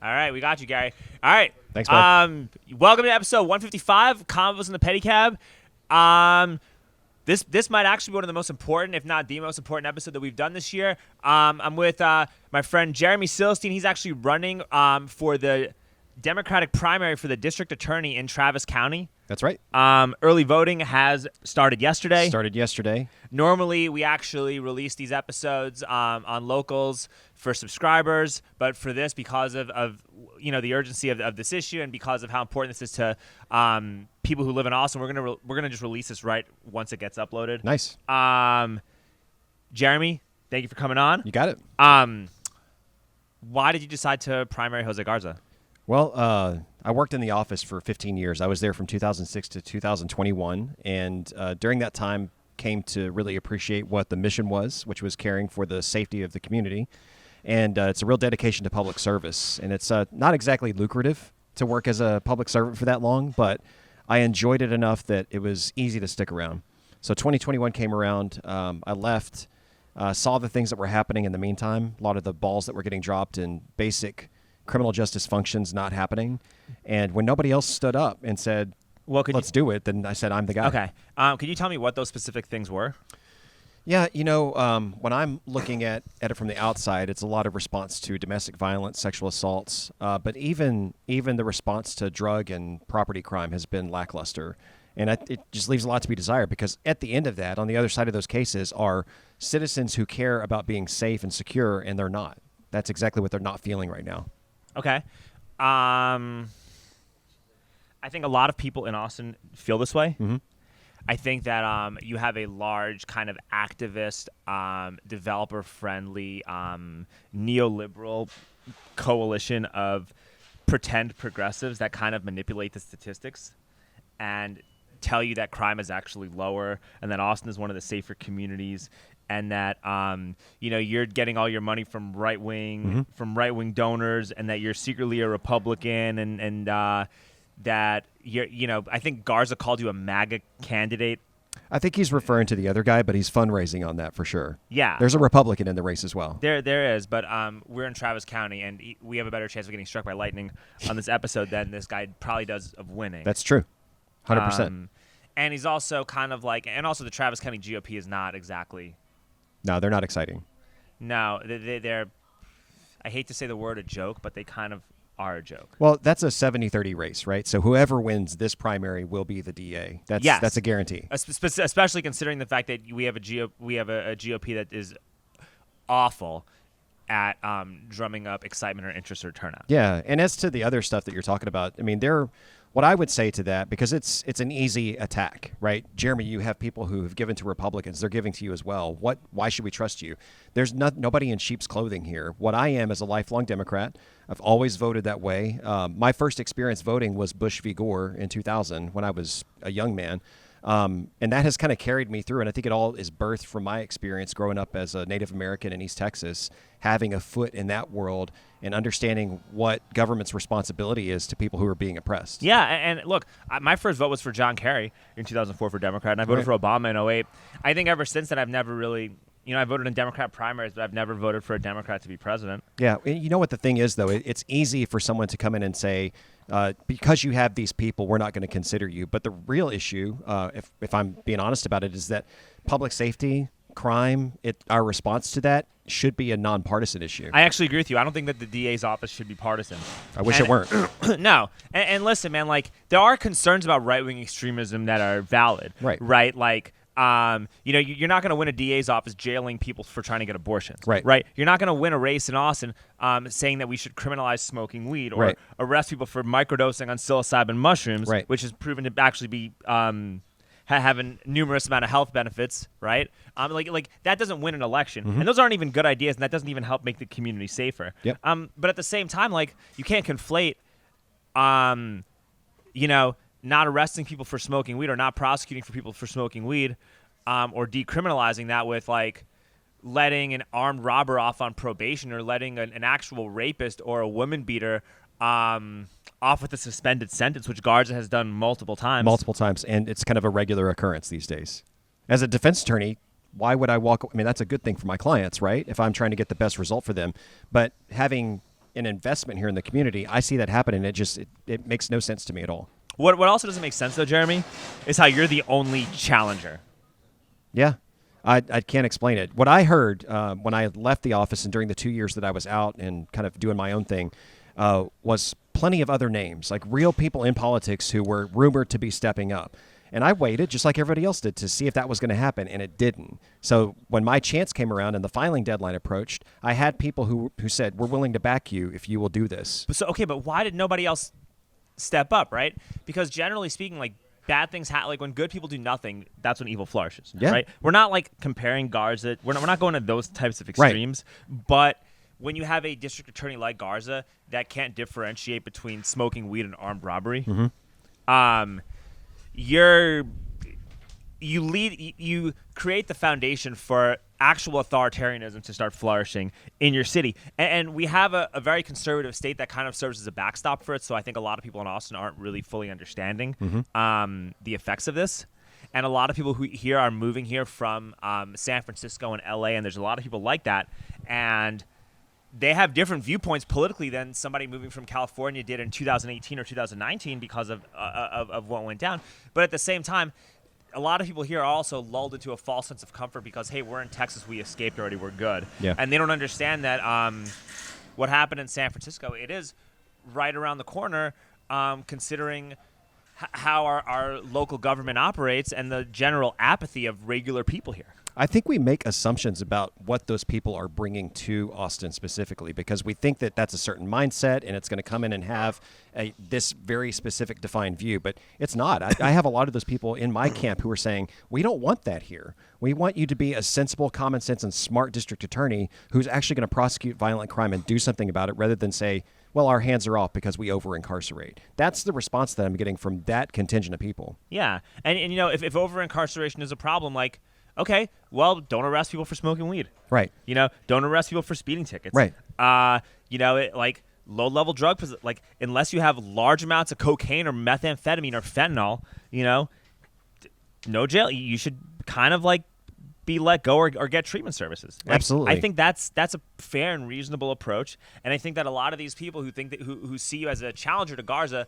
All right, we got you, Gary. All right. Thanks, bud. Welcome to episode 155, Convos in the Pedicab. This might actually be one of the most important, if not the most important episode that we've done this year. I'm with my friend Jeremy Sylestine. He's actually running for the Democratic primary for the district attorney in Travis County. That's right. Early voting has started yesterday. Normally, we actually release these episodes on locals for subscribers, but for this, because of the urgency of this issue and because of how important this is to people who live in Austin, we're gonna just release this right once it gets uploaded. Nice. Jeremy, thank you for coming on. You got it. Why did you decide to primary Jose Garza? Well, I worked in the office for 15 years. I was there from 2006 to 2021, and during that time came to really appreciate what the mission was, which was caring for the safety of the community. And it's a real dedication to public service. And it's not exactly lucrative to work as a public servant for that long, but I enjoyed it enough that it was easy to stick around. So 2021 came around. I left, saw the things that were happening in the meantime, a lot of the balls that were getting dropped in basic criminal justice functions not happening. And when nobody else stood up and said, let's do it, then I said, I'm the guy. Okay. Could you tell me what those specific things were? Yeah, when I'm looking at it from the outside, it's a lot of response to domestic violence, sexual assaults, but even the response to drug and property crime has been lackluster. And it just leaves a lot to be desired, because at the end of that, on the other side of those cases, are citizens who care about being safe and secure, and they're not. That's exactly what they're not feeling right now. Okay. I think a lot of people in Austin feel this way. Mm-hmm. I think that you have a large kind of activist, developer-friendly, neoliberal coalition of pretend progressives that kind of manipulate the statistics and tell you that crime is actually lower and that Austin is one of the safer communities, and that you're getting all your money from right-wing donors, and that you're secretly a Republican, and that I think Garza called you a MAGA candidate. I think he's referring to the other guy, but he's fundraising on that for sure. Yeah. There's a Republican in the race as well. There is, but we're in Travis County, and we have a better chance of getting struck by lightning on this episode than this guy probably does of winning. That's true. 100%. And he's also kind of like, and also the Travis County GOP is not exactly. No, they're not exciting. No, they're, I hate to say the word a joke, but they kind of are a joke. Well, that's a 70-30 race, right? So whoever wins this primary will be the DA. That's a guarantee. Especially considering the fact that we have a GOP that is awful at drumming up excitement or interest or turnout. Yeah, and as to the other stuff that you're talking about, I mean, what I would say to that, because it's an easy attack, right? Jeremy, you have people who have given to Republicans. They're giving to you as well. Why should we trust you? There's nobody in sheep's clothing here. What I am is a lifelong Democrat. I've always voted that way. My first experience voting was Bush v. Gore in 2000 when I was a young man. And that has kind of carried me through. And I think it all is birthed from my experience growing up as a Native American in East Texas, having a foot in that world and understanding what government's responsibility is to people who are being oppressed. Yeah, and look, my first vote was for John Kerry in 2004 for Democrat, and I voted for Obama in 2008. I think ever since then I've never really, I voted in Democrat primaries, but I've never voted for a Democrat to be president. Yeah, you know what the thing is, though? It's easy for someone to come in and say, because you have these people, we're not going to consider you. But the real issue, if I'm being honest about it, is that public safety, crime, our response to that should be a nonpartisan issue. I actually agree with you. I don't think that the DA's office should be partisan. I wish it weren't. No. And listen, man, like, there are concerns about right-wing extremism that are valid. Right? Like, you're not going to win a DA's office jailing people for trying to get abortions. Right? You're not going to win a race in Austin saying that we should criminalize smoking weed or arrest people for microdosing on psilocybin mushrooms, which is proven to actually be having numerous amount of health benefits, right? Like that doesn't win an election, and those aren't even good ideas, and that doesn't even help make the community safer. Yep. But at the same time, like, you can't conflate, not arresting people for smoking weed or not prosecuting for people for smoking weed, or decriminalizing that with, like, letting an armed robber off on probation or letting an actual rapist or a woman beater off with a suspended sentence, which Garza has done multiple times. Multiple times, and it's kind of a regular occurrence these days. As a defense attorney, why would I walk? I mean, that's a good thing for my clients, right? If I'm trying to get the best result for them. But having an investment here in the community, I see that happen, and it makes no sense to me at all. What also doesn't make sense, though, Jeremy, is how you're the only challenger. Yeah. I can't explain it. What I heard when I left the office and during the 2 years that I was out and kind of doing my own thing was plenty of other names, like real people in politics who were rumored to be stepping up. And I waited, just like everybody else did, to see if that was going to happen, and it didn't. So when my chance came around and the filing deadline approached, I had people who said, we're willing to back you if you will do this. But why did nobody else step up, right? Because generally speaking, like, bad things happen. Like when good people do nothing, that's when evil flourishes. Yeah. Right? We're not like comparing Garza. We're not going to those types of extremes. Right. But when you have a district attorney like Garza that can't differentiate between smoking weed and armed robbery, you create the foundation for actual authoritarianism to start flourishing in your city. And we have a very conservative state that kind of serves as a backstop for it. So I think a lot of people in Austin aren't really fully understanding the effects of this. And a lot of people who here are moving here from San Francisco and LA, and there's a lot of people like that. And they have different viewpoints politically than somebody moving from California did in 2018 or 2019 because of what went down. But at the same time, a lot of people here are also lulled into a false sense of comfort because, hey, we're in Texas, we escaped already, we're good. Yeah. And they don't understand that what happened in San Francisco, it is right around the corner, considering how our local government operates and the general apathy of regular people here. I think we make assumptions about what those people are bringing to Austin specifically because we think that that's a certain mindset and it's going to come in and have this very specific defined view, but it's not. I have a lot of those people in my camp who are saying, we don't want that here. We want you to be a sensible, common sense, and smart district attorney who's actually going to prosecute violent crime and do something about it rather than say, well, our hands are off because we over-incarcerate. That's the response that I'm getting from that contingent of people. Yeah. And you know, if over-incarceration is a problem, like, okay, well, don't arrest people for smoking weed. Right. You know, don't arrest people for speeding tickets. Right. You know, like low-level drug, like unless you have large amounts of cocaine or methamphetamine or fentanyl, you know, no jail. You should kind of like be let go or get treatment services. Like, absolutely. I think that's a fair and reasonable approach, and I think that a lot of these people who think that who see you as a challenger to Garza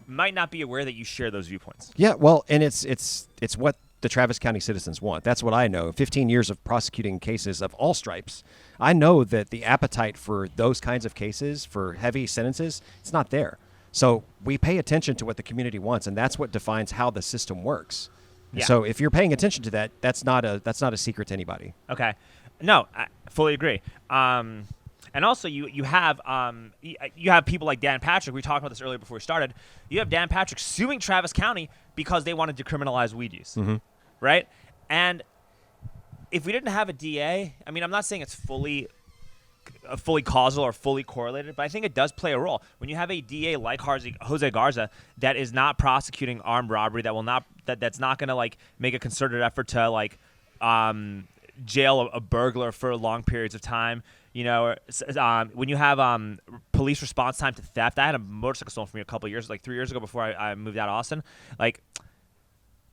might not be aware that you share those viewpoints. Yeah, well, and it's what the Travis County citizens want. That's what I know. 15 years of prosecuting cases of all stripes. I know that the appetite for those kinds of cases, for heavy sentences, it's not there. So we pay attention to what the community wants, and that's what defines how the system works. Yeah. So if you're paying attention to that, that's not a secret to anybody. Okay. No, I fully agree. And also, you have people like Dan Patrick. We talked about this earlier before we started. You have Dan Patrick suing Travis County because they wanted to decriminalize weed use, right? And if we didn't have a DA, I mean, I'm not saying it's fully causal or fully correlated, but I think it does play a role. When you have a DA like Jose Garza that is not prosecuting armed robbery, that's not going to like make a concerted effort to like jail a burglar for long periods of time. You know, when you have police response time to theft, I had a motorcycle stolen from me a couple of years, like 3 years ago before I moved out of Austin. Like,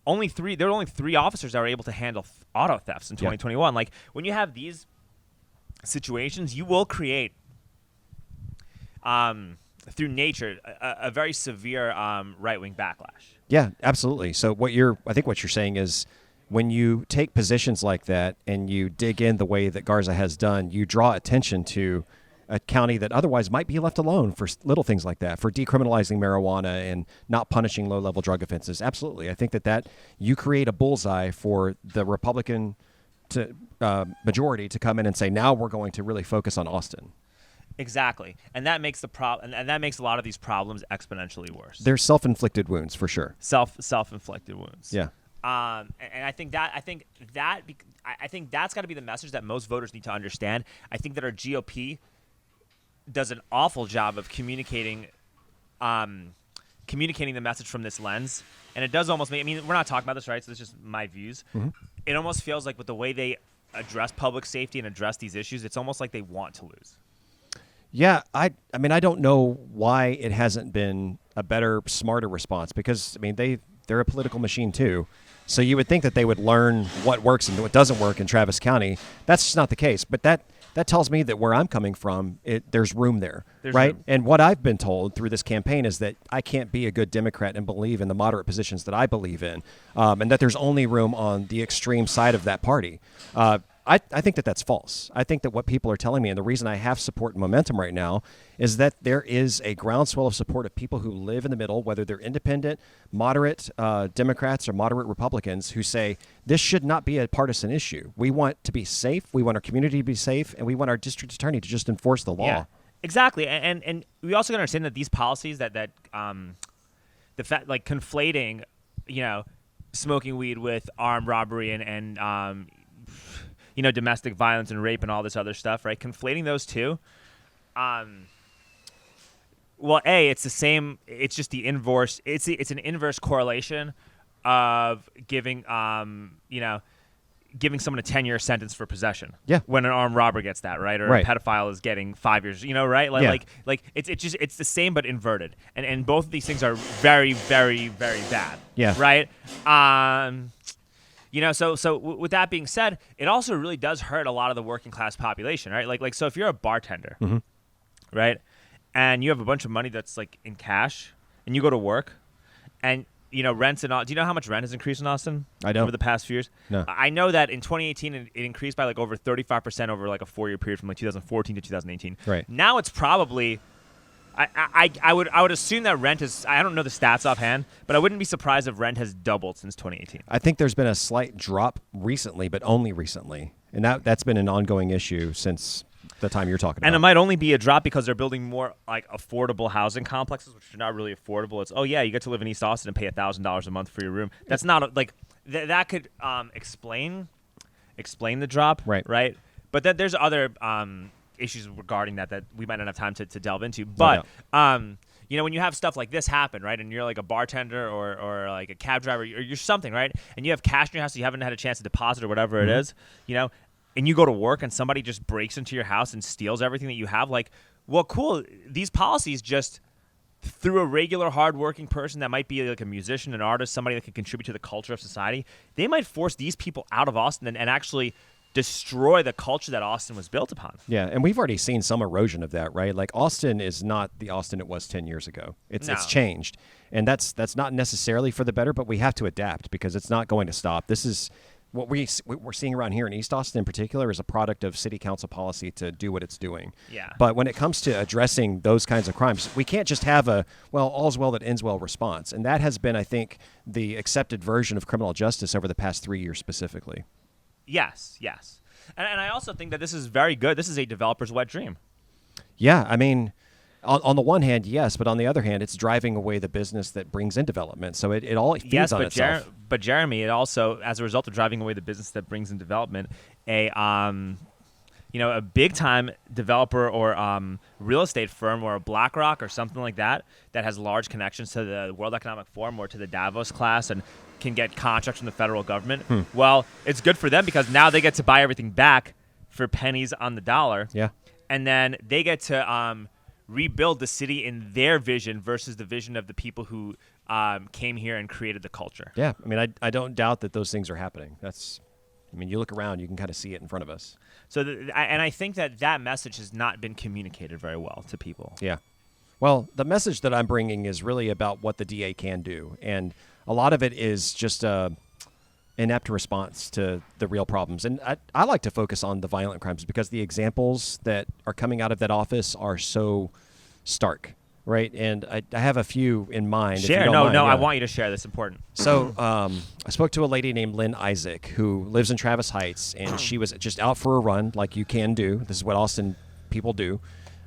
there were only 3 officers that were able to handle auto thefts in 2021. Like, when you have these situations, you will create, through nature, a very severe right-wing backlash. Yeah, absolutely. So I think what you're saying is, when you take positions like that and you dig in the way that Garza has done, you draw attention to a county that otherwise might be left alone for little things like that, for decriminalizing marijuana and not punishing low-level drug offenses. Absolutely. I think that you create a bullseye for the Republican majority to come in and say, now we're going to really focus on Austin. Exactly. And that makes and that makes a lot of these problems exponentially worse. They're self-inflicted wounds for sure. Self-inflicted wounds. Yeah. And I think that's got to be the message that most voters need to understand. I think that our GOP does an awful job of communicating the message from this lens, and it does almost make. I mean, we're not talking about this, right? So it's just my views. Mm-hmm. It almost feels like with the way they address public safety and address these issues, it's almost like they want to lose. Yeah, I mean, I don't know why it hasn't been a better, smarter response, because, I mean, they're a political machine too. So you would think that they would learn what works and what doesn't work in Travis County. That's just not the case. But that tells me that where I'm coming from, there's room there, right? Room. And what I've been told through this campaign is that I can't be a good Democrat and believe in the moderate positions that I believe in, and that there's only room on the extreme side of that party. I think that that's false. I think that what people are telling me, and the reason I have support and momentum right now, is that there is a groundswell of support of people who live in the middle, whether they're independent, moderate Democrats or moderate Republicans, who say this should not be a partisan issue. We want to be safe. We want our community to be safe, and we want our district attorney to just enforce the law. Yeah, exactly. And we also got to understand that these policies that the fact, like conflating, smoking weed with armed robbery and domestic violence and rape and all this other stuff, right? Conflating those two. Well, it's the same. It's just the inverse. It's an inverse correlation of giving someone a 10-year sentence for possession. Yeah. When an armed robber gets that, right? Or right. A pedophile is getting 5 years. Like, yeah. like it's the same but inverted. And both of these things are very, very, very bad. Yeah. Right. So with that being said, it also really does hurt a lot of the working class population, right? Like so if you're a bartender, mm-hmm. right, and you have a bunch of money that's like in cash, and you go to work, and rents and all. Do you know how much rent has increased in Austin? I don't. Over the past few years. No. I know that in 2018 it increased by like over 35% over like a 4-year period from like 2014 to 2018. Right. Now it's probably. I would assume that rent is. I don't know the stats offhand, but I wouldn't be surprised if rent has doubled since 2018. I think there's been a slight drop recently, but only recently, and that's been an ongoing issue since the time you're talking about. And it might only be a drop because they're building more like affordable housing complexes, which are not really affordable. It's you get to live in East Austin and pay $1,000 a month for your room. That's not like that could explain the drop, right? But there's other issues regarding that we might not have time to delve into. But when you have stuff like this happen, right, and you're like a bartender or like a cab driver or you're something, right, and you have cash in your house you haven't had a chance to deposit or whatever mm-hmm. it is, and you go to work and somebody just breaks into your house and steals everything that you have, like, well, cool. These policies just through a regular hardworking person that might be like a musician, an artist, somebody that can contribute to the culture of society, they might force these people out of Austin and actually destroy the culture that Austin was built upon. Yeah, and we've already seen some erosion of that, right? Like Austin is not the Austin it was 10 years ago. It's changed, and that's not necessarily for the better, but we have to adapt because it's not going to stop. This is what we're seeing around here in East Austin in particular is a product of city council policy to do what it's doing. Yeah. But when it comes to addressing those kinds of crimes, we can't just have all's well that ends well response, and that has been, I think, the accepted version of criminal justice over the past 3 years specifically. Yes. And I also think that this is very good. This is a developer's wet dream. Yeah, I mean, on the one hand, yes, but on the other hand, it's driving away the business that brings in development. So it all feeds on itself. But Jeremy, it also, as a result of driving away the business that brings in development, a big time developer or real estate firm or a BlackRock or something like that has large connections to the World Economic Forum or to the Davos class and can get contracts from the federal government. Well, it's good for them because now they get to buy everything back for pennies on the dollar. Yeah. And then they get to rebuild the city in their vision versus the vision of the people who came here and created the culture. Yeah. I mean, I don't doubt that those things are happening. You look around, you can kind of see it in front of us. So, and I think that message has not been communicated very well to people. Yeah. Well, the message that I'm bringing is really about what the DA can do. And a lot of it is just inept response to the real problems. And I like to focus on the violent crimes because the examples that are coming out of that office are so stark, right? And I have a few in mind. Share. If you don't mind. I want you to share. That's important. So I spoke to a lady named Lynn Isaac who lives in Travis Heights, and she was just out for a run like you can do. This is what Austin people do.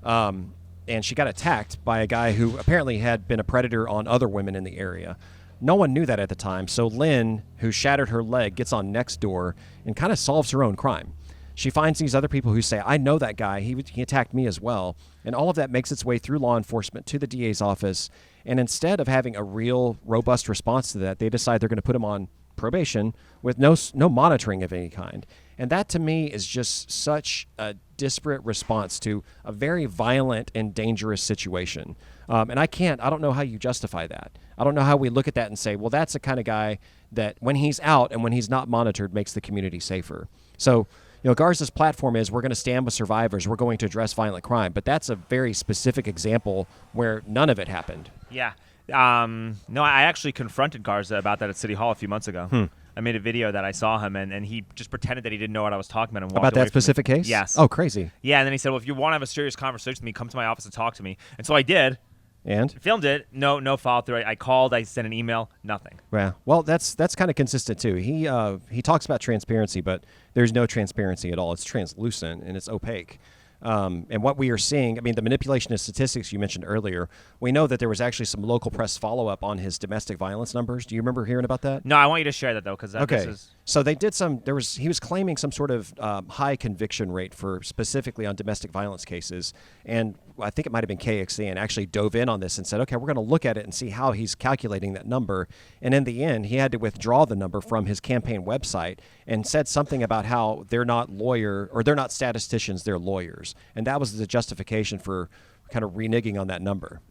And she got attacked by a guy who apparently had been a predator on other women in the area. No one knew that at the time, so Lynn, who shattered her leg, gets on Nextdoor and kind of solves her own crime. She finds these other people who say, I know that guy, he attacked me as well, and all of that makes its way through law enforcement to the DA's office, and instead of having a real robust response to that, they decide they're going to put him on probation with no monitoring of any kind. And that, to me, is just such a disparate response to a very violent and dangerous situation. And I don't know how you justify that. I don't know how we look at that and say, well, that's the kind of guy that when he's out and when he's not monitored makes the community safer. So, Garza's platform is we're going to stand with survivors. We're going to address violent crime. But that's a very specific example where none of it happened. Yeah. No, I actually confronted Garza about that at City Hall a few months ago. I made a video that I saw him, and he just pretended that he didn't know what I was talking about and walked About away that specific from me. case? Yes. Oh, crazy. Yeah, and then he said, well, if you want to have a serious conversation with me, come to my office and talk to me. And so I did. And? Filmed it. No follow-through. I called. I sent an email. Nothing. Yeah. Well, that's kind of consistent, too. He talks about transparency, but there's no transparency at all. It's translucent, and it's opaque. And what we are seeing, the manipulation of statistics you mentioned earlier, we know that there was actually some local press follow-up on his domestic violence numbers. Do you remember hearing about that? No, I want you to share that, though, because okay. This is... So they did he was claiming some sort of high conviction rate for specifically on domestic violence cases. And I think it might have been KXAN actually dove in on this and said, okay, we're going to look at it and see how he's calculating that number. And in the end, he had to withdraw the number from his campaign website and said something about how they're not they're not statisticians, they're lawyers. And that was the justification for kind of reneging on that number.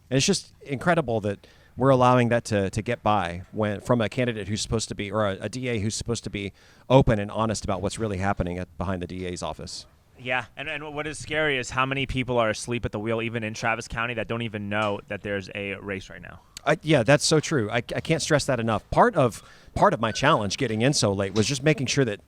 And it's just incredible that we're allowing that to get by from a candidate who's supposed to be, or a DA who's supposed to be open and honest about what's really happening behind the DA's office. Yeah, and what is scary is how many people are asleep at the wheel, even in Travis County, that don't even know that there's a race right now. Yeah, that's so true. I can't stress that enough. Part of my challenge getting in so late was just making sure that,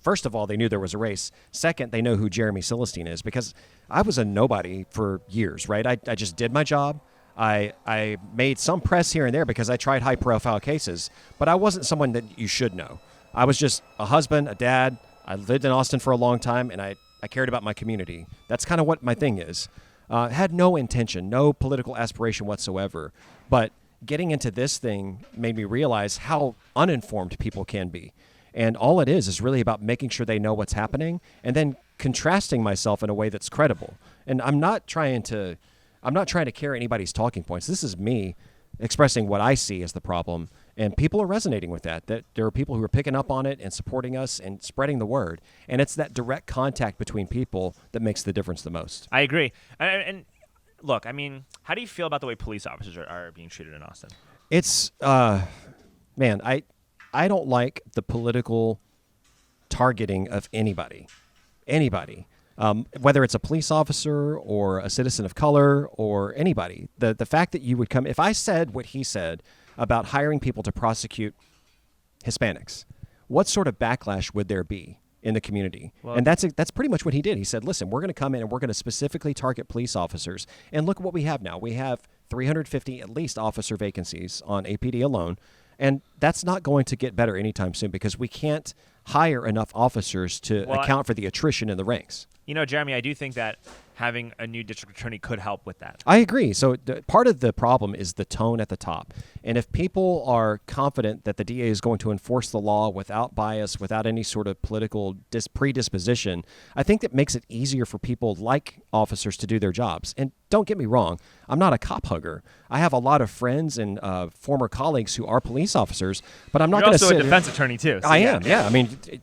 first of all, they knew there was a race. Second, they know who Jeremy Sylestine is, because I was a nobody for years, right? I just did my job. I made some press here and there because I tried high-profile cases, but I wasn't someone that you should know. I was just a husband, a dad. I lived in Austin for a long time, and I cared about my community. That's kind of what my thing is. Had no intention, no political aspiration whatsoever, but getting into this thing made me realize how uninformed people can be. And all it is really about making sure they know what's happening and then contrasting myself in a way that's credible. And I'm not trying to carry anybody's talking points. This is me expressing what I see as the problem, and people are resonating with that there are people who are picking up on it and supporting us and spreading the word. And it's that direct contact between people that makes the difference the most. I agree. And look, how do you feel about the way police officers are being treated in Austin? It's, man, I don't like the political targeting of anybody. Whether it's a police officer or a citizen of color or anybody, the fact that you would come, if I said what he said about hiring people to prosecute Hispanics, what sort of backlash would there be in the community? Well, and that's pretty much what he did. He said, listen, we're going to come in and we're going to specifically target police officers. And look at what we have now. We have 350 at least officer vacancies on APD alone. And that's not going to get better anytime soon because we can't hire enough officers to account for the attrition in the ranks. Jeremy, I do think that having a new district attorney could help with that. I agree. So part of the problem is the tone at the top. And if people are confident that the DA is going to enforce the law without bias, without any sort of political predisposition, I think that makes it easier for people like officers to do their jobs. And don't get me wrong, I'm not a cop hugger. I have a lot of friends and former colleagues who are police officers, but I'm not going to sit... You're also a defense attorney, too. So I am, yeah.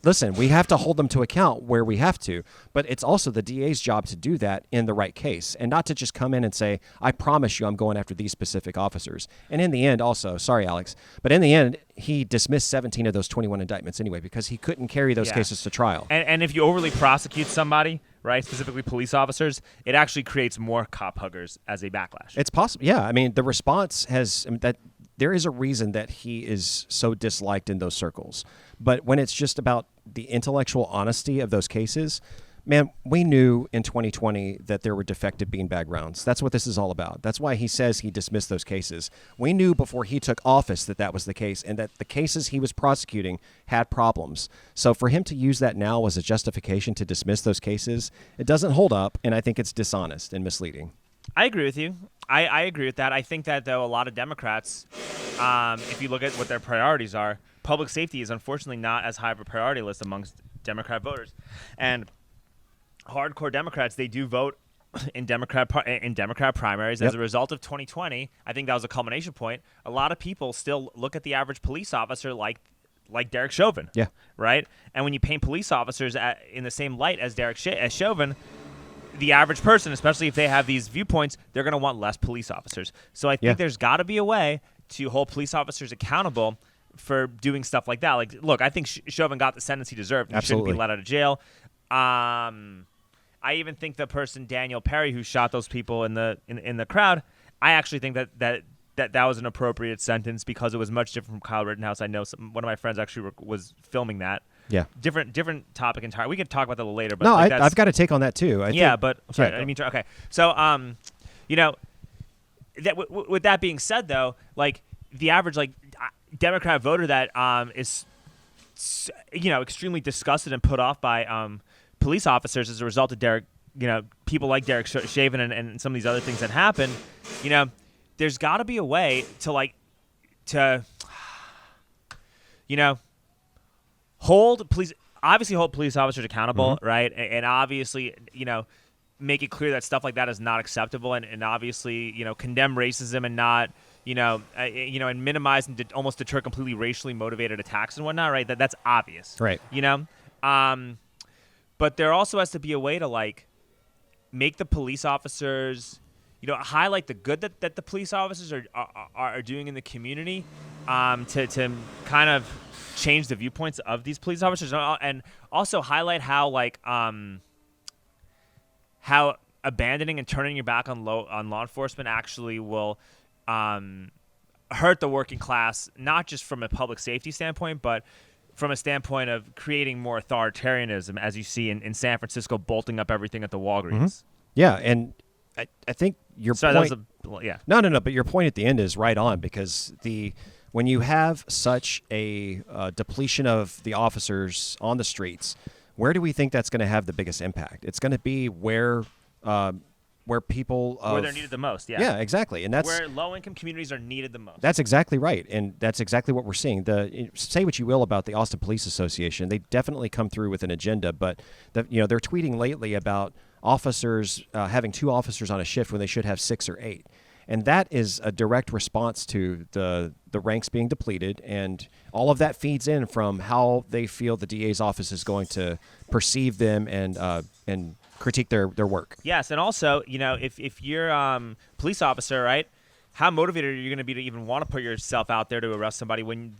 Listen, we have to hold them to account where we have to, but it's also the DA's job to do that in the right case and not to just come in and say, I promise you I'm going after these specific officers. And in the end also, sorry, Alex, but in the end, he dismissed 17 of those 21 indictments anyway because he couldn't carry those cases to trial. And if you overly prosecute somebody, right, specifically police officers, it actually creates more cop huggers as a backlash. It's possible. Yeah, the response has that there is a reason that he is so disliked in those circles. But when it's just about the intellectual honesty of those cases, man, we knew in 2020 that there were defective beanbag rounds. That's what this is all about. That's why he says he dismissed those cases. We knew before he took office that was the case and that the cases he was prosecuting had problems. So for him to use that now as a justification to dismiss those cases, it doesn't hold up, and I think it's dishonest and misleading. I agree with you. I agree with that. I think that, though, a lot of Democrats, if you look at what their priorities are, public safety is unfortunately not as high of a priority list amongst Democrat voters. And hardcore Democrats, they do vote in Democrat primaries. As a result of 2020, I think that was a culmination point. A lot of people still look at the average police officer like like Derek Chauvin. Yeah. Right? And when you paint police officers in the same light as as Chauvin, the average person, especially if they have these viewpoints, they're going to want less police officers. So I think there's got to be a way to hold police officers accountable for doing stuff like that. Like, look, I think Chauvin got the sentence he deserved. He shouldn't be let out of jail. I even think the person Daniel Perry who shot those people in the crowd, I actually think that was an appropriate sentence because it was much different from Kyle Rittenhouse. I know one of my friends actually was filming that. Yeah. Different topic entirely. We could talk about that a little later. But no, I've got a take on that too. Sorry, I mean, okay. So, with that being said, though, like the average Democrat voter that is extremely disgusted and put off by police officers as a result of people like Derek Chauvin and some of these other things that happen, there's got to be a way to hold police officers accountable, right? And obviously, make it clear that stuff like that is not acceptable, and obviously, condemn racism and not, and minimize and almost deter completely racially motivated attacks and whatnot, right? That's obvious, right? But there also has to be a way to make the police officers, highlight the good that the police officers are doing in the community, to kind of change the viewpoints of these police officers, and also highlight how abandoning and turning your back on law enforcement actually will hurt the working class, not just from a public safety standpoint, but from a standpoint of creating more authoritarianism, as you see in San Francisco bolting up everything at the Walgreens. Mm-hmm. Yeah, and I think your point. No. But your point at the end is right on, because when you have such a depletion of the officers on the streets, where do we think that's going to have the biggest impact? It's going to be where people where they're needed the most. Yeah. Yeah, exactly, and that's where low-income communities are needed the most. That's exactly right, and that's exactly what we're seeing. Say what you will about the Austin Police Association, they definitely come through with an agenda, but they're tweeting lately about officers having 2 officers on a shift when they should have 6 or 8. And that is a direct response to the ranks being depleted, and all of that feeds in from how they feel the DA's office is going to perceive them and critique their work. Yes, and also, if you're a police officer, right, how motivated are you going to be to even want to put yourself out there to arrest somebody when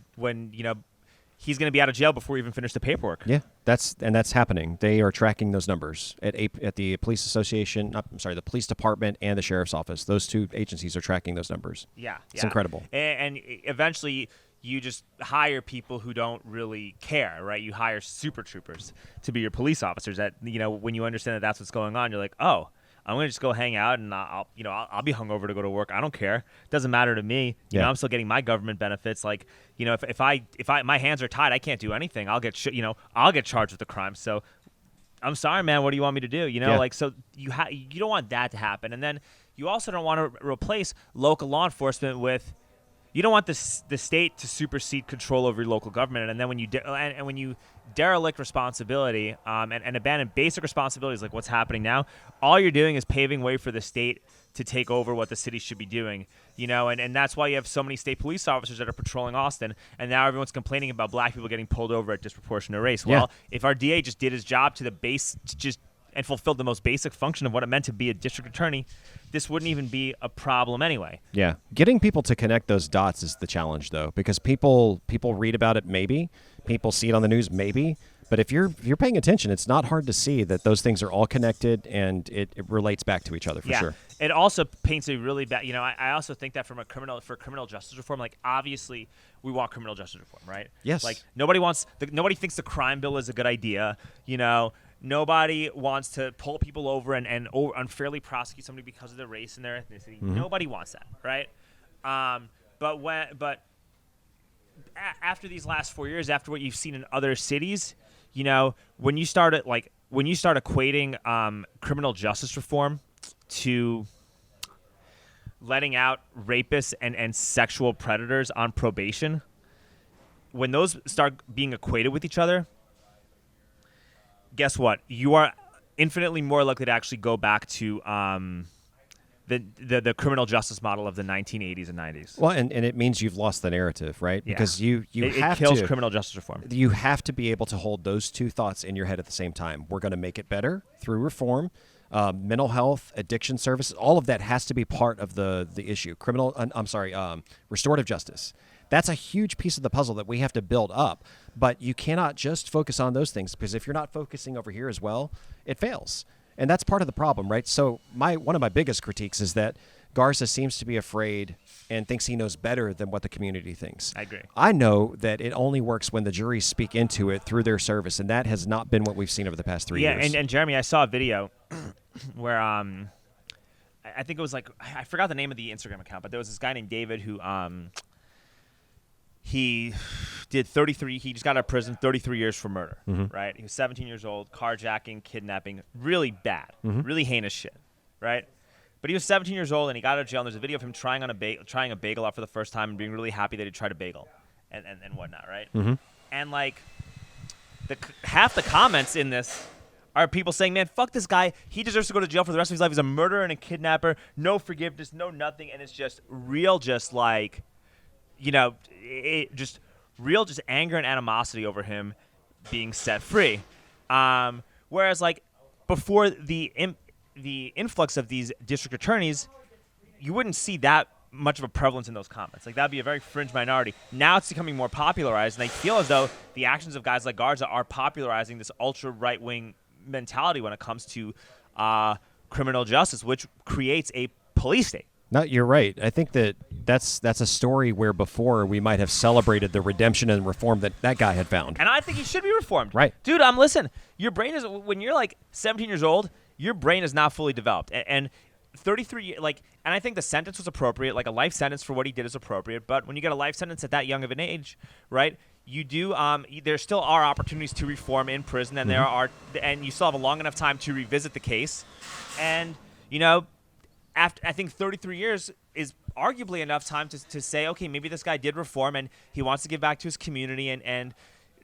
he's going to be out of jail before you even finish the paperwork? Yeah, that's happening. They are tracking those numbers at the police association. The police department and the sheriff's office. Those 2 agencies are tracking those numbers. Yeah, it's incredible. And eventually, you just hire people who don't really care, right? You hire super troopers to be your police officers. That when you understand that that's what's going on, you're like, oh, I'm gonna just go hang out, and I'll be hungover to go to work. I don't care. It doesn't matter to me. I'm still getting my government benefits. If my hands are tied, I can't do anything. I'll get charged with the crime. So I'm sorry, man. What do you want me to do? So you don't want that to happen, and then you also don't want to replace local law enforcement with. You don't want the state to supersede control over your local government, and then when you derelict responsibility and abandon basic responsibilities like what's happening now, all you're doing is paving way for the state to take over what the city should be doing. And that's why you have so many state police officers that are patrolling Austin, and now everyone's complaining about black people getting pulled over at disproportionate race. Yeah. Well, if our DA just did his job to the base, and fulfilled the most basic function of what it meant to be a district attorney, this wouldn't even be a problem anyway. Yeah. Getting people to connect those dots is the challenge, though, because people read about it, maybe. People see it on the news, maybe. But if you're paying attention, it's not hard to see that those things are all connected, and it relates back to each other for sure. It also paints a really bad. I also think that for criminal justice reform, obviously we want criminal justice reform, right? Yes. Nobody thinks the crime bill is a good idea. Nobody wants to pull people over and unfairly prosecute somebody because of their race and their ethnicity. Mm-hmm. Nobody wants that, right? But after these last 4 years, after what you've seen in other cities, when you start equating criminal justice reform to letting out rapists and sexual predators on probation, when those start being equated with each other, guess what? You are infinitely more likely to actually go back to the criminal justice model of the 1980s and 90s. Well, and it means you've lost the narrative, right? Yeah. Because it kills criminal justice reform. You have to be able to hold those two thoughts in your head at the same time. We're going to make it better through reform. Mental health, addiction services, all of that has to be part of the issue. Restorative justice. That's a huge piece of the puzzle that we have to build up. But you cannot just focus on those things, because if you're not focusing over here as well, it fails. And that's part of the problem, right? So one of my biggest critiques is that Garza seems to be afraid and thinks he knows better than what the community thinks. I agree. I know that it only works when the juries speak into it through their service, and that has not been what we've seen over the past 3 years. Yeah, and Jeremy, I saw a video where I think it was I forgot the name of the Instagram account, but there was this guy named David who he did 33. He just got out of prison, 33 years for murder. Mm-hmm. Right? He was 17 years old, carjacking, kidnapping, really bad, really heinous shit. Right? But he was 17 years old and he got out of jail. And there's a video of him trying a bagel out for the first time and being really happy that he tried a bagel and whatnot. Right? Mm-hmm. And half the comments in this are people saying, man, fuck this guy. He deserves to go to jail for the rest of his life. He's a murderer and a kidnapper. No forgiveness, no nothing. And it's just real, just anger and animosity over him being set free. Whereas, before the influx of these district attorneys, you wouldn't see that much of a prevalence in those comments. That'd be a very fringe minority. Now it's becoming more popularized, and I feel as though the actions of guys like Garza are popularizing this ultra right-wing mentality when it comes to criminal justice, which creates a police state. No, you're right. I think that's a story where before we might have celebrated the redemption and reform that guy had found. And I think he should be reformed. Right. Dude, listen, your brain is, when you're 17 years old, your brain is not fully developed. And 33, and I think the sentence was appropriate. A life sentence for what he did is appropriate. But when you get a life sentence at that young of an age, right, you do, there still are opportunities to reform in prison, and and you still have a long enough time to revisit the case. And, after, I think 33 years is arguably enough time to say, okay, maybe this guy did reform and he wants to give back to his community, and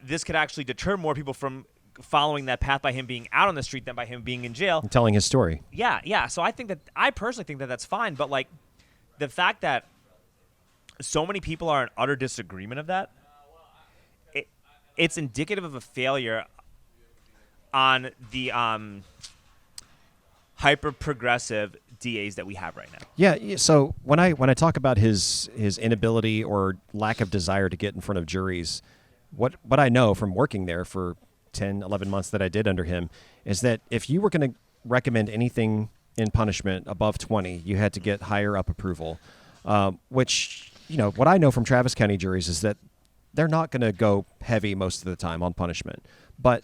this could actually deter more people from following that path by him being out on the street than by him being in jail. And telling his story. Yeah. So I personally think that that's fine, but the fact that so many people are in utter disagreement of that, it's indicative of a failure on the hyper-progressive DAs that we have right now. Yeah. So when I talk about his inability or lack of desire to get in front of juries, what I know from working there for 10, 11 months that I did under him is that if you were going to recommend anything in punishment above 20, you had to get higher up approval, which, what I know from Travis County juries is that they're not going to go heavy most of the time on punishment. But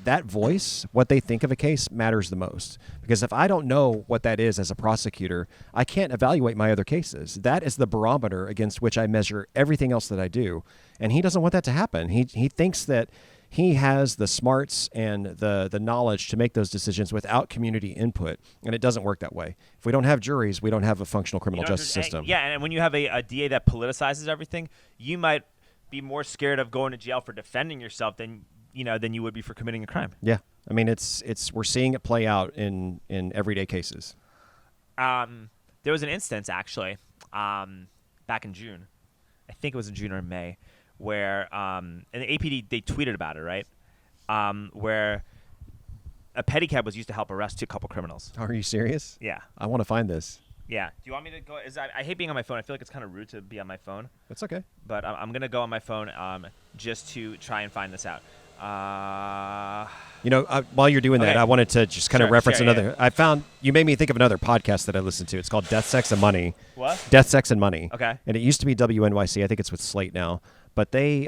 that voice, what they think of a case, matters the most. Because if I don't know what that is as a prosecutor, I can't evaluate my other cases. That is the barometer against which I measure everything else that I do. And he doesn't want that to happen. He thinks that he has the smarts and the knowledge to make those decisions without community input, and it doesn't work that way. If we don't have juries, we don't have a functional criminal justice system. Yeah, and when you have a DA that politicizes everything, you might be more scared of going to jail for defending yourself than you would be for committing a crime. Yeah, I mean we're seeing it play out in everyday cases. There was an instance actually back in June, I think it was in June or May, where and the APD, they tweeted about it, right? Where a pedicab was used to help arrest a couple criminals. Are you serious? Yeah. I want to find this. Yeah. Do you want me to go? I hate being on my phone. I feel like it's kind of rude to be on my phone. That's okay. But I'm going to go on my phone just to try and find this out. While you're doing that, I wanted to just kind of reference another. Yeah. I found you made me think of another podcast that I listened to. It's called Death, Sex, and Money. What? Death, Sex, and Money. Okay. And it used to be WNYC. I think it's with Slate now. But they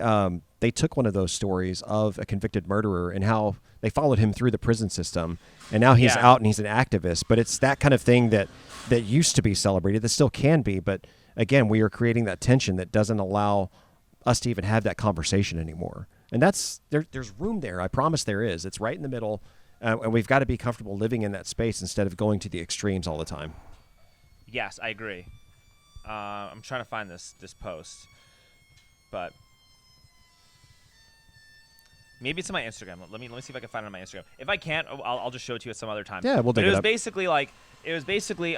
took one of those stories of a convicted murderer and how they followed him through the prison system, and now he's out and he's an activist. But it's that kind of thing that used to be celebrated, that still can be. But again, we are creating that tension that doesn't allow us to even have that conversation anymore. And there's room there. I promise there is. It's right in the middle, and we've got to be comfortable living in that space instead of going to the extremes all the time. Yes, I agree. I'm trying to find this post, but maybe it's on my Instagram. Let me see if I can find it on my Instagram. If I can't, I'll just show it to you at some other time. Yeah, we'll dig it up. It was basically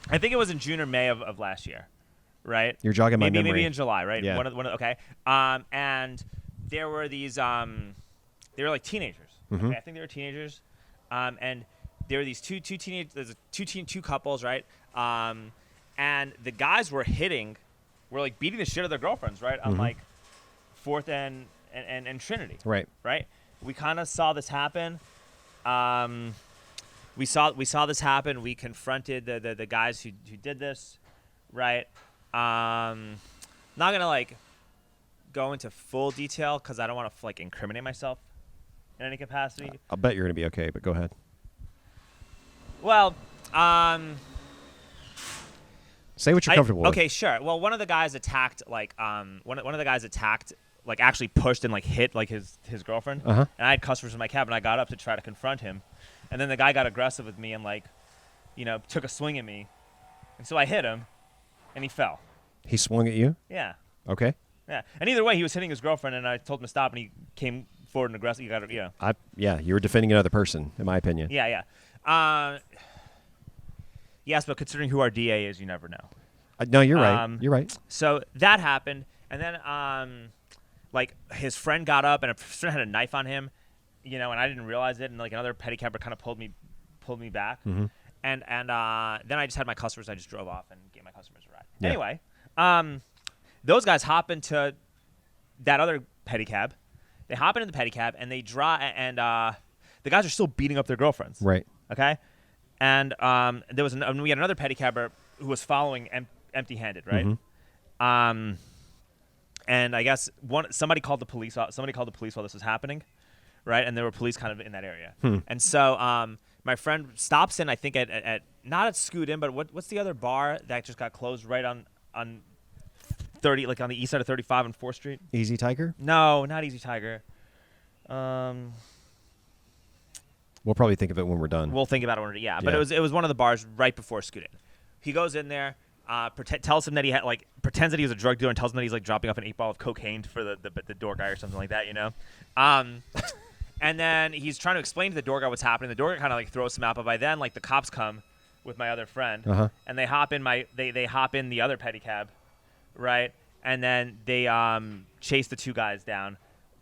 I think it was in June or May of last year, right? You're jogging my memory. Maybe in July, right? Yeah. Okay. And there were these, they were like teenagers. Mm-hmm. Okay? I think they were teenagers. And there were these two couples, right? And the guys were like beating the shit out of their girlfriends, right? On like 4th and Trinity. Right. Right. We kind of saw this happen. We saw this happen. We confronted the guys who did this, right? Not gonna like go into full detail because I don't want to like incriminate myself in any capacity. I'll bet you're gonna be okay, but go ahead. Well, say what you're comfortable with. Okay, sure. Well, one of the guys attacked like actually pushed and like hit like his girlfriend. Uh-huh. And I had customers in my cab, and I got up to try to confront him. And then the guy got aggressive with me and like, took a swing at me. And so I hit him, and he fell. He swung at you? Yeah. Okay. Yeah. And either way, he was hitting his girlfriend, and I told him to stop, and he came forward and aggressive. Yeah, you were defending another person, in my opinion. Yeah. Yes, but considering who our DA is, you never know. No, you're right. You're right. So that happened, and then like his friend got up, and a friend had a knife on him, and I didn't realize it, and like another pedicabber kind of pulled me back, and then I just had my customers. I just drove off and gave my customers a ride. Yeah. Anyway, those guys hop into that other pedicab. They hop into the pedicab, and they drive, and the guys are still beating up their girlfriends. Right. Okay. And we had another pedicabber who was following empty-handed, right? And I guess somebody called the police. Somebody called the police while this was happening, right? And there were police kind of in that area. And so my friend stops in, I think at not at Scoot In, but what's the other bar that just got closed right on 30, like on the east side of 35 and 4th Street? Easy Tiger? No, not Easy Tiger. We'll probably think of it when we're done. We'll think about it when we're done. But it was one of the bars right before Scoot In. He goes in there. Tells him that he pretends that he was a drug dealer and tells him that he's like dropping off an 8-ball of cocaine for the door guy or something like that, and then he's trying to explain to the door guy what's happening. The door guy kind of like throws him out, but by then like the cops come with my other friend, and they hop in they hop in the other pedicab, right? And then they chase the two guys down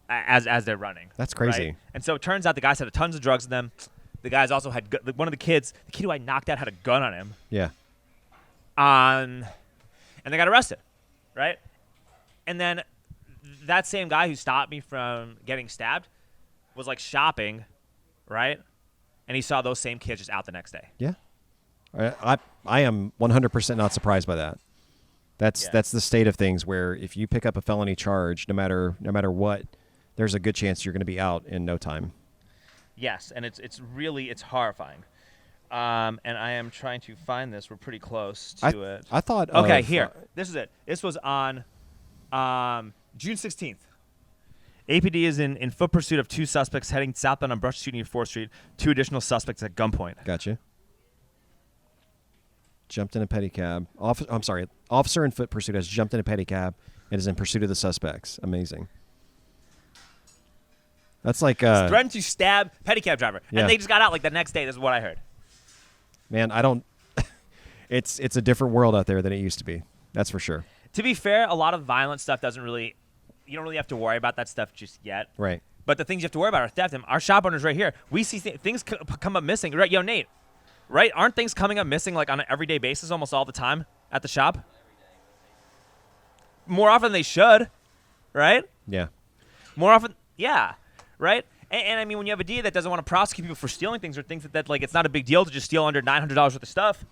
as they're running. That's crazy. Right? And so it turns out the guys had tons of drugs in them. The guys also had one of the kid who I knocked out had a gun on him. Yeah. And they got arrested, right? And then that same guy who stopped me from getting stabbed was like shopping, right? And he saw those same kids just out the next day. Yeah. I am 100% not surprised by that. That's the state of things where if you pick up a felony charge, no matter what, there's a good chance you're going to be out in no time. Yes, and it's horrifying. And I am trying to find this. We're pretty close to it. I thought. Okay, here. This is it. This was on June 16th. APD is in foot pursuit of two suspects heading southbound on Brush Street near 4th Street. 2 additional suspects at gunpoint. Gotcha. Jumped in a pedicab. Officer in foot pursuit has jumped in a pedicab and is in pursuit of the suspects. Amazing. That's like threatened to stab pedicab driver, and they just got out like the next day. This is what I heard. Man, I don't. It's a different world out there than it used to be. That's for sure. To be fair, a lot of violent stuff you don't really have to worry about that stuff just yet. Right. But the things you have to worry about are theft. And our shop owners right here, we see things come up missing. Right, yo, Nate. Right? Aren't things coming up missing like on an everyday basis almost all the time at the shop? More often than they should, right? Yeah. More often, yeah, right? And I mean, when you have a DA that doesn't want to prosecute people for stealing things or things that like it's not a big deal to just steal under $900 worth of stuff,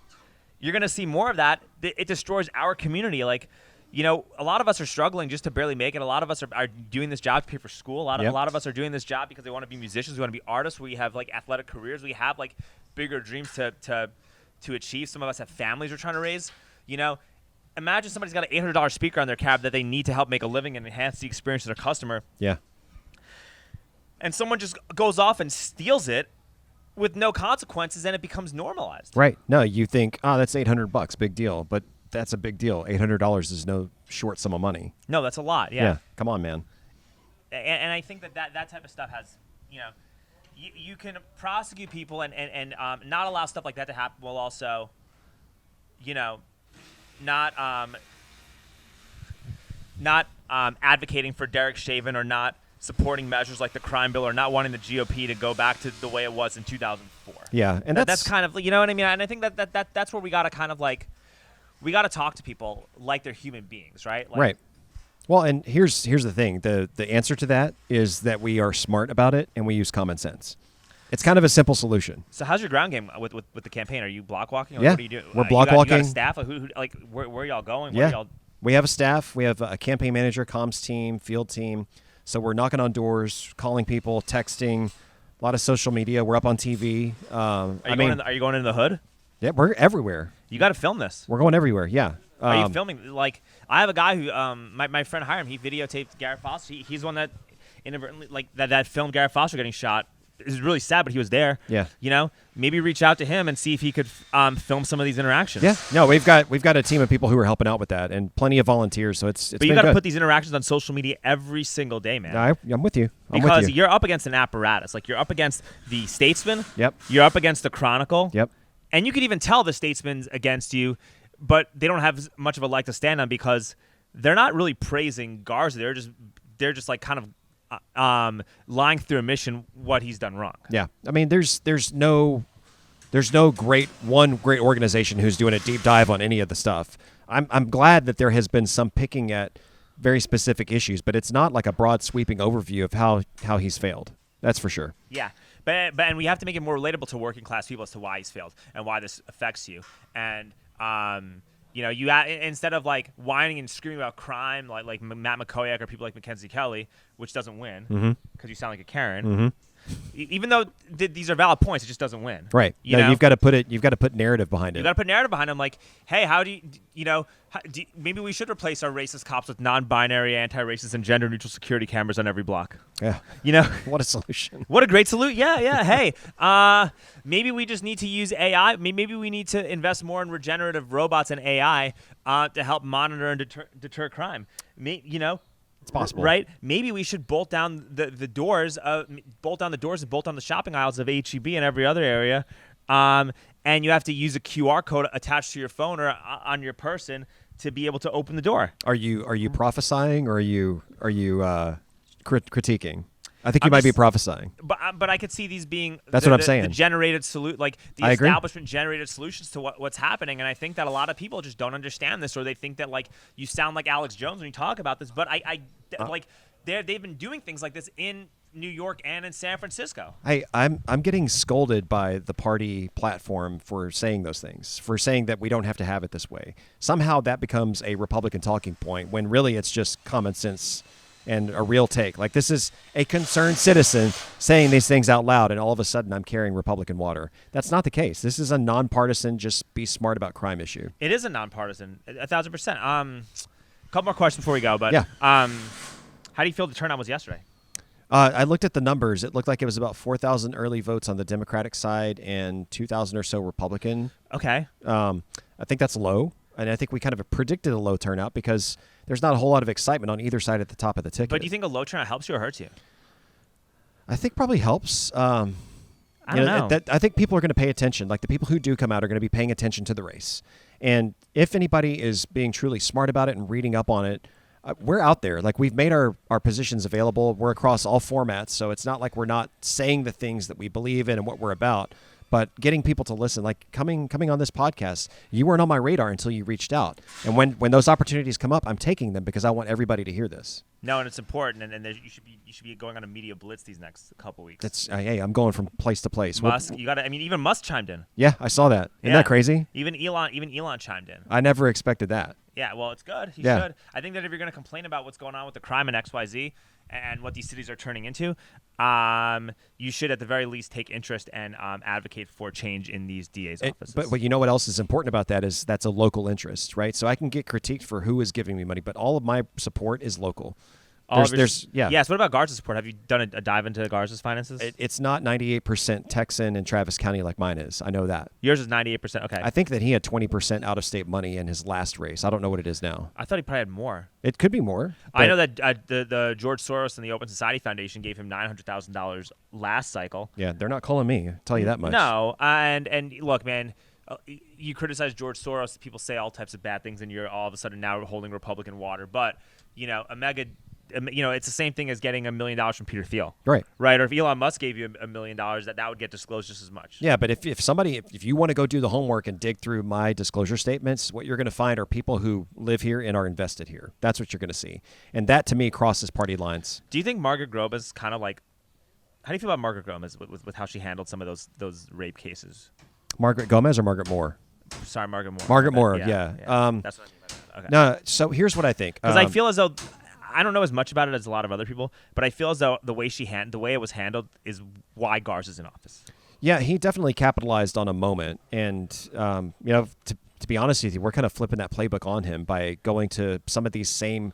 you're going to see more of that. It destroys our community. Like, a lot of us are struggling just to barely make it. A lot of us are doing this job to pay for school. A lot of us are doing this job because they want to be musicians. We want to be artists. We have like athletic careers. We have like bigger dreams to achieve. Some of us have families we're trying to raise. Imagine somebody's got an $800 speaker on their cab that they need to help make a living and enhance the experience of their customer. Yeah. And someone just goes off and steals it with no consequences, and it becomes normalized. Right. No, you think, that's $800, big deal. But that's a big deal. $800 is no short sum of money. No, that's a lot. Yeah. Come on, man. And I think that type of stuff has, you can prosecute people and not allow stuff like that to happen while also, not advocating for Derek Chauvin or not supporting measures like the crime bill or not wanting the GOP to go back to the way it was in 2004. Yeah, and that's kind of, you know what I mean? And I think that's where we got to kind of like, we got to talk to people like they're human beings, right? Like, right. Well, and here's the thing. The answer to that is that we are smart about it and we use common sense. It's kind of a simple solution. So how's your ground game with the campaign? Are you block walking? Or Yeah, what do you do? we're block walking. You got a staff? Like, where are y'all going? Yeah. Where y'all? We have a staff. We have a campaign manager, comms team, field team. So we're knocking on doors, calling people, texting, a lot of social media. We're up on TV. Are you going into the hood? Yeah, we're everywhere. You got to film this. We're going everywhere, yeah. Are you filming? Like, I have a guy who, my friend Hiram, he videotaped Garrett Foster. He's one that inadvertently, like, that filmed Garrett Foster getting shot. It's really sad, but he was there. Yeah. You know, maybe reach out to him and see if he could film some of these interactions. Yeah. No, we've got a team of people who are helping out with that, and plenty of volunteers. So it's but you got to put these interactions on social media every single day, man. I'm with you. Because you're up against an apparatus. Like, you're up against the Statesman. Yep. You're up against the Chronicle. Yep. And you could even tell the Statesman's against you, but they don't have much of a leg to stand on because they're not really praising Garza. They're just like kind of lying through omission what he's done wrong. Yeah, I mean, there's no great organization who's doing a deep dive on any of the stuff. I'm glad that there has been some picking at very specific issues, but it's not like a broad sweeping overview of how he's failed. That's for sure. Yeah, but we have to make it more relatable to working class people as to why he's failed and why this affects you. And instead of like whining and screaming about crime like Matt McCoyak or people like Mackenzie Kelly, which doesn't win because you sound like a Karen. Mm-hmm. Even though these are valid points, it just doesn't win. Right. You've got to put narrative behind it. You got to put narrative behind them. Like, hey, how do maybe we should replace our racist cops with non-binary, anti-racist, and gender-neutral security cameras on every block. Yeah. What a solution. What a great solution. Yeah. Hey, maybe we just need to use AI. Maybe we need to invest more in regenerative robots and AI to help monitor and deter crime. It's possible, right? Maybe we should bolt down the doors and bolt down the shopping aisles of HEB and every other area, and you have to use a QR code attached to your phone or on your person to be able to open the door. Are you prophesying or are you critiquing? I think you might be prophesying. But I could see these being what I'm saying. The generated the establishment generated solutions to what's happening, and I think that a lot of people just don't understand this, or they think that like you sound like Alex Jones when you talk about this. But they've been doing things like this in New York and in San Francisco. I'm getting scolded by the party platform for saying those things, for saying that we don't have to have it this way. Somehow that becomes a Republican talking point when really it's just common sense and a real take. Like, this is a concerned citizen saying these things out loud, and all of a sudden I'm carrying Republican water. That's not the case. This is a nonpartisan, just be smart about crime issue. It is a nonpartisan, 1,000%. A couple more questions before we go, but yeah. How do you feel the turnout was yesterday? I looked at the numbers. It looked like it was about 4,000 early votes on the Democratic side and 2,000 or so Republican. Okay. I think that's low. And I think we kind of predicted a low turnout because there's not a whole lot of excitement on either side at the top of the ticket. But do you think a low turnout helps you or hurts you? I think probably helps. I don't know. I think people are going to pay attention. Like, the people who do come out are going to be paying attention to the race. And if anybody is being truly smart about it and reading up on it, we're out there. Like, we've made our positions available. We're across all formats. So it's not like we're not saying the things that we believe in and what we're about. But getting people to listen, like coming on this podcast, you weren't on my radar until you reached out. And when those opportunities come up, I'm taking them because I want everybody to hear this. No, and it's important, and you should be going on a media blitz these next couple weeks. Hey, I'm going from place to place. Musk, you got to. I mean, even Musk chimed in. Yeah, I saw that. Isn't that crazy? Even Elon chimed in. I never expected that. Yeah, well, it's good. He should. I think that if you're going to complain about what's going on with the crime in XYZ and what these cities are turning into, you should at the very least take interest and advocate for change in these DA's offices. But you know what else is important about that is that's a local interest, right? So I can get critiqued for who is giving me money, but all of my support is local. Yes. What about Garza's support? Have you done a dive into Garza's finances? It's not 98% Texan and Travis County like mine is. I know that. Yours is 98%. Okay. I think that he had 20% out-of-state money in his last race. I don't know what it is now. I thought he probably had more. It could be more. I know that the George Soros and the Open Society Foundation gave him $900,000 last cycle. Yeah, they're not calling me. I'll tell you that much. No, and look, man. you criticize George Soros, people say all types of bad things, and you're all of a sudden now holding Republican water. But it's the same thing as getting $1 million from Peter Thiel. Right. Or if Elon Musk gave you $1 million, that would get disclosed just as much. Yeah, but if you want to go do the homework and dig through my disclosure statements, what you're going to find are people who live here and are invested here. That's what you're going to see. And that, to me, crosses party lines. Do you think Margaret Gomez is kind of like, how do you feel about Margaret Gomez with how she handled some of those rape cases? Margaret Gomez or Margaret Moore? Sorry, Margaret Moore. Margaret Moore, yeah. That's what I mean by that. Okay. No, so here's what I think. Because I feel as though, I don't know as much about it as a lot of other people, but I feel as though the way it was handled is why Garza's in office. Yeah, he definitely capitalized on a moment. And, to be honest with you, we're kind of flipping that playbook on him by going to some of these same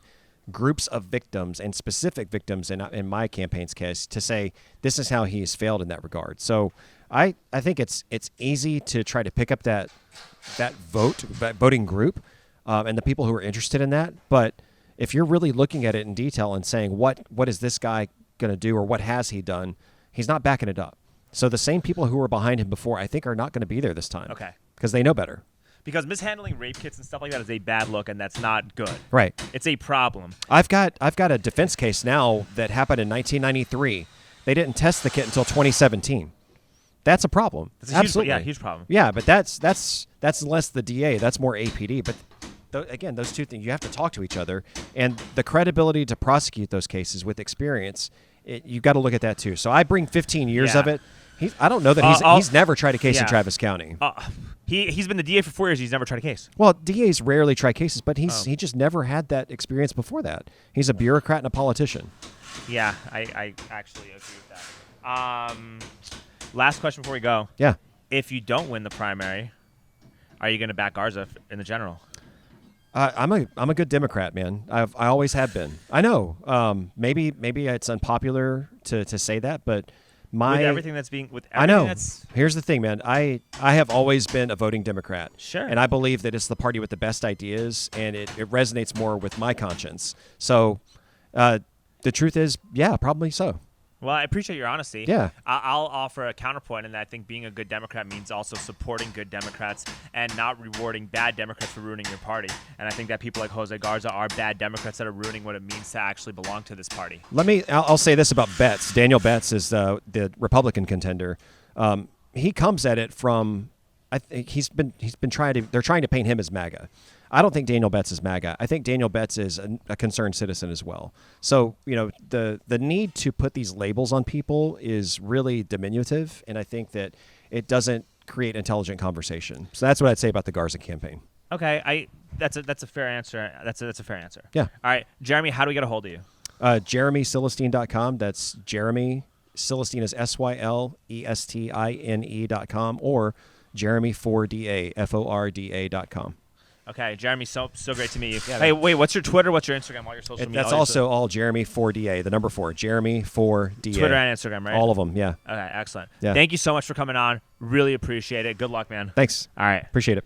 groups of victims and specific victims in my campaign's case to say this is how he's failed in that regard. So I think it's easy to try to pick up that voting group and the people who are interested in that. But if you're really looking at it in detail and saying what is this guy going to do or what has he done, he's not backing it up. So the same people who were behind him before, I think, are not going to be there this time. Okay. Because they know better. Because mishandling rape kits and stuff like that is a bad look, and that's not good. Right. It's a problem. I've got a defense case now that happened in 1993. They didn't test the kit until 2017. That's a problem. That's Absolutely. Huge problem. Yeah, but that's less the DA. That's more APD. But again, those two things, you have to talk to each other, and the credibility to prosecute those cases with experience, you've got to look at that too. So I bring 15 years of it. I don't know that he's never tried a case in Travis County. He's been the DA for 4 years. He's never tried a case. Well, DAs rarely try cases, but he just never had that experience before that. He's a bureaucrat and a politician. Yeah, I actually agree with that. Last question before we go. Yeah. If you don't win the primary, are you going to back Garza in the general? I'm a good Democrat, man. I always have been. I know. Maybe it's unpopular to say that, but with everything that's being I know. Here's the thing, man. I have always been a voting Democrat. Sure. And I believe that it's the party with the best ideas, and it resonates more with my conscience. So, the truth is, yeah, probably so. Well, I appreciate your honesty. Yeah. I'll offer a counterpoint in that I think being a good Democrat means also supporting good Democrats and not rewarding bad Democrats for ruining your party. And I think that people like Jose Garza are bad Democrats that are ruining what it means to actually belong to this party. I'll say this about Betts. Daniel Betts is the Republican contender. He comes at it from, I think they're trying to paint him as MAGA. I don't think Daniel Betts is MAGA. I think Daniel Betts is a concerned citizen as well. So, the need to put these labels on people is really diminutive, and I think that it doesn't create intelligent conversation. So that's what I'd say about the Garza campaign. Okay, that's a fair answer. That's a fair answer. Yeah. All right, Jeremy, how do we get a hold of you? JeremySylestine.com. That's Jeremy. Sylestine is SYLESTINE.com, or Jeremy4DA, FORDA.com. Okay, Jeremy, so great to meet you. Yeah, hey, wait, what's your Twitter? What's your Instagram? All your social media? That's also all Jeremy4DA, the number 4, Jeremy4DA. Twitter and Instagram, right? All of them, yeah. Okay, excellent. Yeah. Thank you so much for coming on. Really appreciate it. Good luck, man. Thanks. All right. Appreciate it.